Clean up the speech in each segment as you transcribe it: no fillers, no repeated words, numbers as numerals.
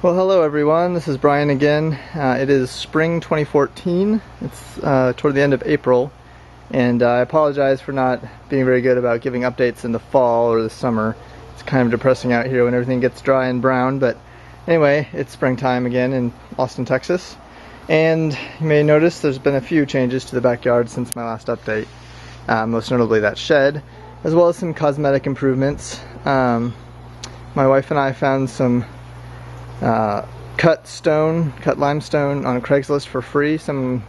Well, hello everyone, this is Brian again. It is spring 2014. It's toward the end of April, and I apologize for not being very good about giving updates in the fall or the summer. It's kind of depressing out here when everything gets dry and brown, but anyway, it's springtime again in Austin, Texas. And you may notice there's been a few changes to the backyard since my last update. Most notably that shed, as well as some cosmetic improvements. My wife and I found some cut limestone on Craigslist for free. Someone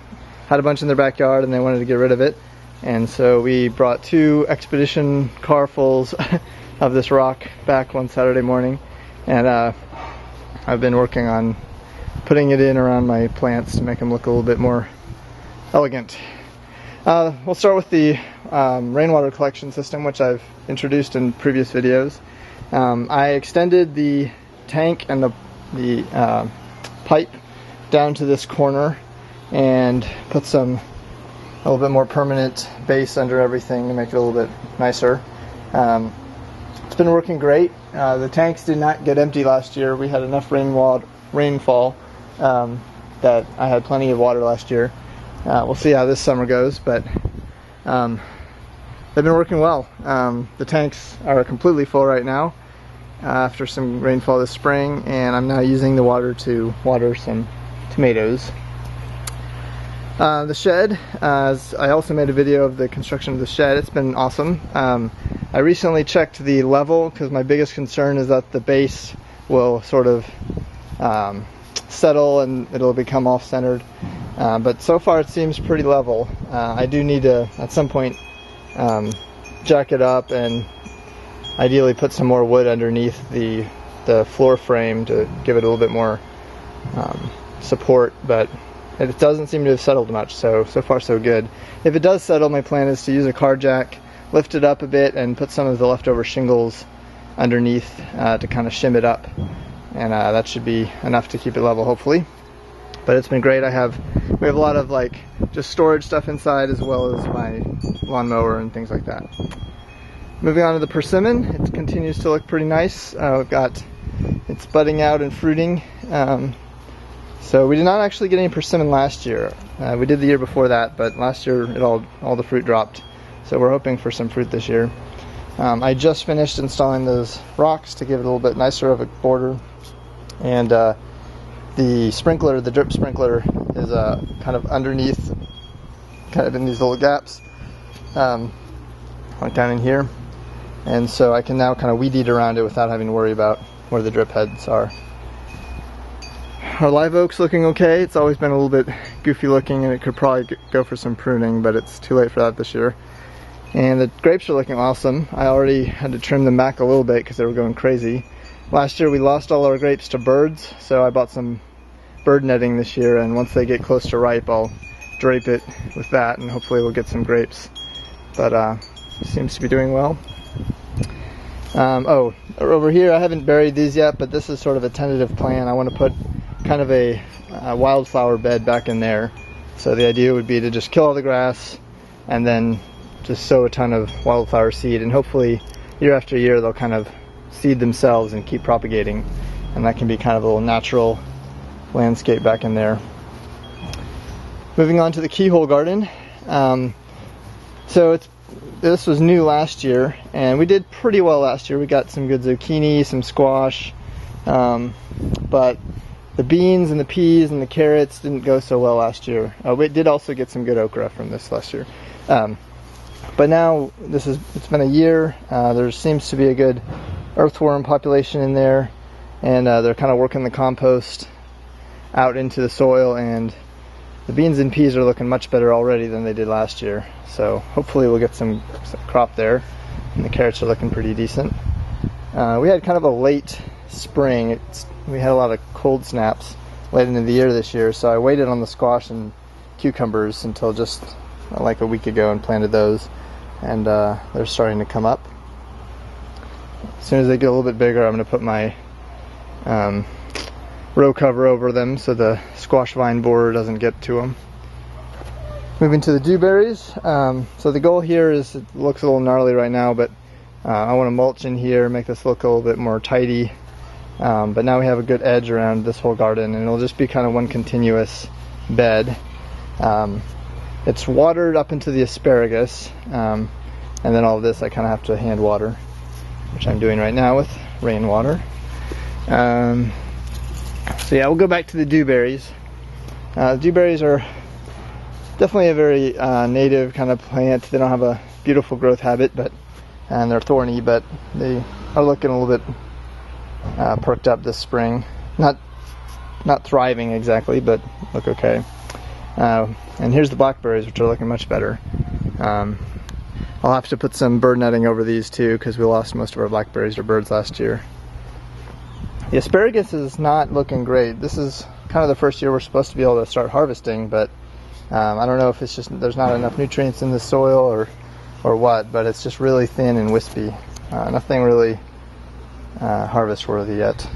had a bunch in their backyard and they wanted to get rid of it, and so we brought 2 expedition carfuls of this rock back one Saturday morning, and I've been working on putting it in around my plants to make them look a little bit more elegant. We'll start with the rainwater collection system, which I've introduced in previous videos. I extended the tank and the pipe down to this corner and put a little bit more permanent base under everything to make it a little bit nicer. It's been working great. The tanks did not get empty last year. We had enough rainfall that I had plenty of water last year. We'll see how this summer goes, but they've been working well. The tanks are completely full right now after some rainfall this spring, and I'm now using the water to water some tomatoes. The shed, I also made a video of the construction of the shed. It's been awesome. I recently checked the level because my biggest concern is that the base will sort of settle and it'll become off-centered. But so far it seems pretty level. I do need to, at some point, jack it up and ideally put some more wood underneath the floor frame to give it a little bit more support, but it doesn't seem to have settled much, so far so good. If it does settle, my plan is to use a car jack, lift it up a bit, and put some of the leftover shingles underneath to kind of shim it up, and that should be enough to keep it level, hopefully. But it's been great. We have a lot of just storage stuff inside, as well as my lawnmower and things like that. Moving on to the persimmon, it continues to look pretty nice. It's budding out and fruiting. So we did not actually get any persimmon last year. We did the year before that, but last year all the fruit dropped. So we're hoping for some fruit this year. I just finished installing those rocks to give it a little bit nicer of a border, and the drip sprinkler is kind of underneath, kind of in these little gaps, like down in here. And so I can now kind of weed eat around it without having to worry about where the drip heads are. Our live oak's looking okay. It's always been a little bit goofy looking and it could probably go for some pruning, but it's too late for that this year. And the grapes are looking awesome. I already had to trim them back a little bit because they were going crazy. Last year we lost all our grapes to birds, so I bought some bird netting this year, and once they get close to ripe I'll drape it with that and hopefully we'll get some grapes. But it seems to be doing well. Oh, over here I haven't buried these yet, but this is sort of a tentative plan. I want to put kind of a wildflower bed back in there. So the idea would be to just kill all the grass and then just sow a ton of wildflower seed, and hopefully year after year they'll kind of seed themselves and keep propagating, and that can be kind of a little natural landscape back in there. Moving on to the keyhole garden. This was new last year, and we did pretty well last year. We got some good zucchini, some squash, but the beans and the peas and the carrots didn't go so well last year. We did also get some good okra from this last year. But now it's been a year. There seems to be a good earthworm population in there, and they're kind of working the compost out into the soil, and the beans and peas are looking much better already than they did last year. So hopefully we'll get some crop there, and the carrots are looking pretty decent. We had kind of a late spring. We had a lot of cold snaps late into the year this year, so I waited on the squash and cucumbers until just like a week ago and planted those, and they're starting to come up. As soon as they get a little bit bigger, I'm going to put my row cover over them so the squash vine borer doesn't get to them. Moving to the dewberries. So the goal here is, it looks a little gnarly right now, but I want to mulch in here, make this look a little bit more tidy, but now we have a good edge around this whole garden, and it'll just be kind of one continuous bed. It's watered up into the asparagus, and then all of this I kind of have to hand water, which I'm doing right now with Rainwater. So yeah, we'll go back to the dewberries. Dewberries are definitely a very native kind of plant. They don't have a beautiful growth habit, and they're thorny, but they are looking a little bit perked up this spring. Not thriving exactly, but look okay. And here's the blackberries, which are looking much better. I'll have to put some bird netting over these too, because we lost most of our blackberries to birds last year. The asparagus is not looking great. This is kind of the first year we're supposed to be able to start harvesting, but I don't know if it's just there's not enough nutrients in the soil or what, but it's just really thin and wispy. Nothing really harvest worthy yet.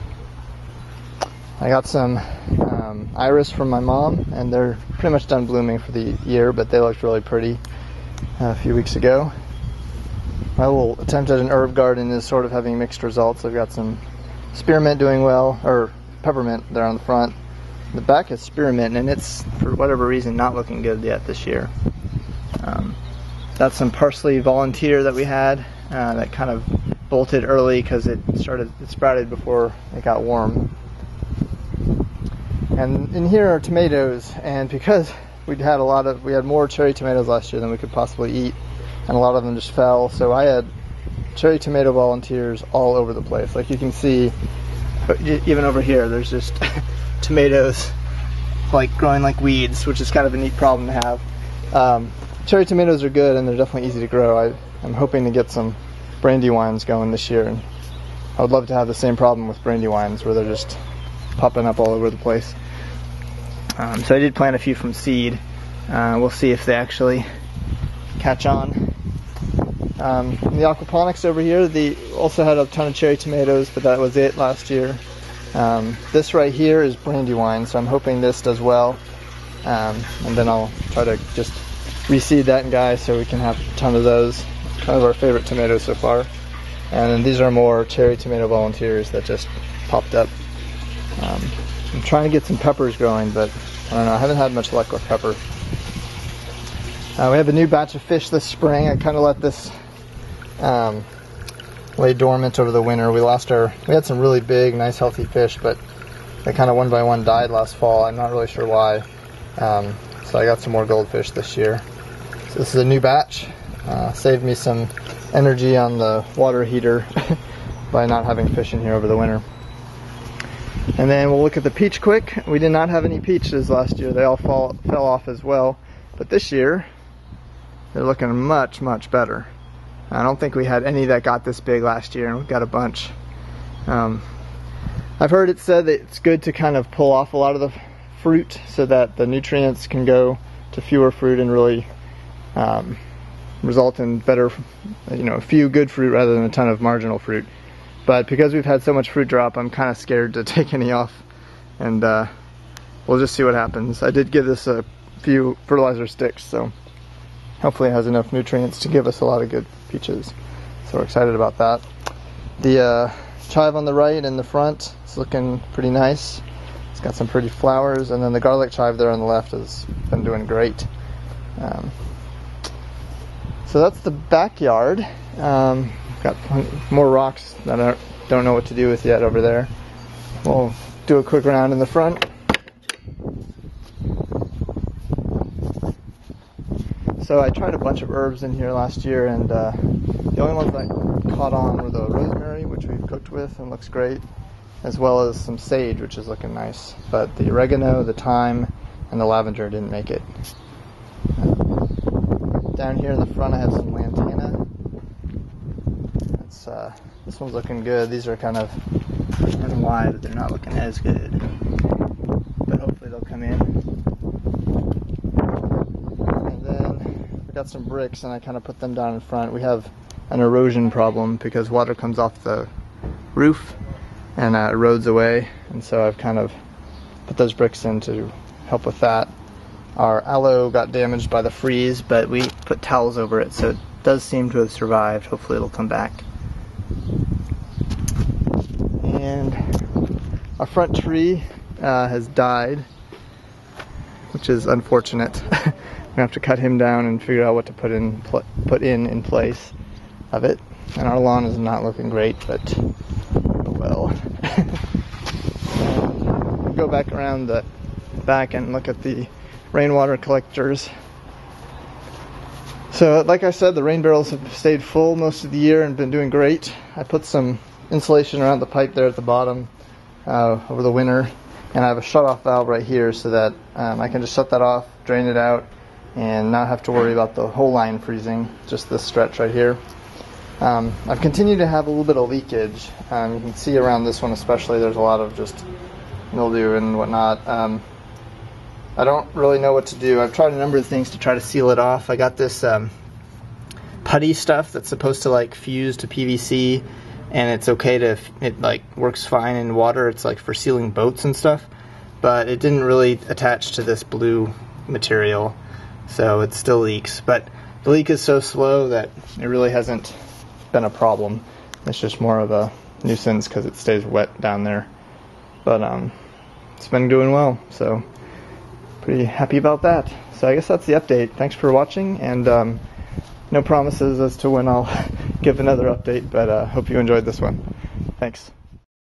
I got some iris from my mom, and they're pretty much done blooming for the year, but they looked really pretty a few weeks ago. My little attempt at an herb garden is sort of having mixed results. I've got some spearmint doing well, or peppermint there on the front. The back is spearmint, and it's, for whatever reason, not looking good yet this year. That's some parsley volunteer that we had that kind of bolted early because it sprouted before it got warm. And in here are tomatoes, and because we had more cherry tomatoes last year than we could possibly eat, and a lot of them just fell, so I had cherry tomato volunteers all over the place. Like you can see, even over here, there's just tomatoes like growing like weeds, which is kind of a neat problem to have. Cherry tomatoes are good, and they're definitely easy to grow. I'm hoping to get some brandywines going this year, and I would love to have the same problem with brandywines where they're just popping up all over the place. So I did plant a few from seed. We'll see if they actually catch on. In the aquaponics over here, they also had a ton of cherry tomatoes, but that was it last year. This right here is brandywine, so I'm hoping this does well. And then I'll try to just reseed that guy so we can have a ton of those. Kind of our favorite tomatoes so far. And then these are more cherry tomato volunteers that just popped up. I'm trying to get some peppers growing, but I don't know, I haven't had much luck with pepper. We have a new batch of fish this spring. I kind of let this lay dormant over the winter. We had some really big, nice, healthy fish, but they kind of one by one died last fall. I'm not really sure why. So I got some more goldfish this year. So this is a new batch. Saved me some energy on the water heater by not having fish in here over the winter. And then we'll look at the peach quick. We did not have any peaches last year. They all fell off as well. But this year, they're looking much, much better. I don't think we had any that got this big last year, and we've got a bunch. I've heard it said that it's good to kind of pull off a lot of the fruit so that the nutrients can go to fewer fruit and really result in better, a few good fruit rather than a ton of marginal fruit. But because we've had so much fruit drop, I'm kind of scared to take any off, and we'll just see what happens. I did give this a few fertilizer sticks, so hopefully it has enough nutrients to give us a lot of good peaches. So we're excited about that. The chive on the right and the front is looking pretty nice. It's got some pretty flowers, and then the garlic chive there on the left has been doing great. So that's the backyard. Got more rocks that I don't know what to do with yet over there. We'll do a quick round in the front. So I tried a bunch of herbs in here last year, and the only ones that caught on were the rosemary, which we've cooked with and looks great, as well as some sage, which is looking nice. But the oregano, the thyme, and the lavender didn't make it. Down here in the front I have some lantana. This one's looking good. These are kind of, I don't know why, but they're not looking as good. But hopefully they'll come in. And then we got some bricks, and I kind of put them down in front. We have an erosion problem because water comes off the roof and erodes away. And so I've kind of put those bricks in to help with that. Our aloe got damaged by the freeze, but we put towels over it, so it does seem to have survived. Hopefully it'll come back. And Our front tree has died, which is unfortunate. I'm gonna have to cut him down and figure out what to put in place of it. And our lawn is not looking great, but oh well. We'll go back around the back and look at the rainwater collectors. So like I said, the rain barrels have stayed full most of the year and been doing great. I put some insulation around the pipe there at the bottom over the winter, and I have a shut-off valve right here so that I can just shut that off, drain it out, and not have to worry about the whole line freezing, just this stretch right here. I've continued to have a little bit of leakage. You can see around this one especially, there's a lot of just mildew and whatnot. I don't really know what to do. I've tried a number of things to try to seal it off. I got this putty stuff that's supposed to like fuse to PVC, and it's okay to, it like works fine in water. It's like for sealing boats and stuff, but it didn't really attach to this blue material, so it still leaks. But the leak is so slow that it really hasn't been a problem. It's just more of a nuisance because it stays wet down there. But it's been doing well, so pretty happy about that. So I guess that's the update. Thanks for watching, and no promises as to when I'll give another update, but hope you enjoyed this one. Thanks.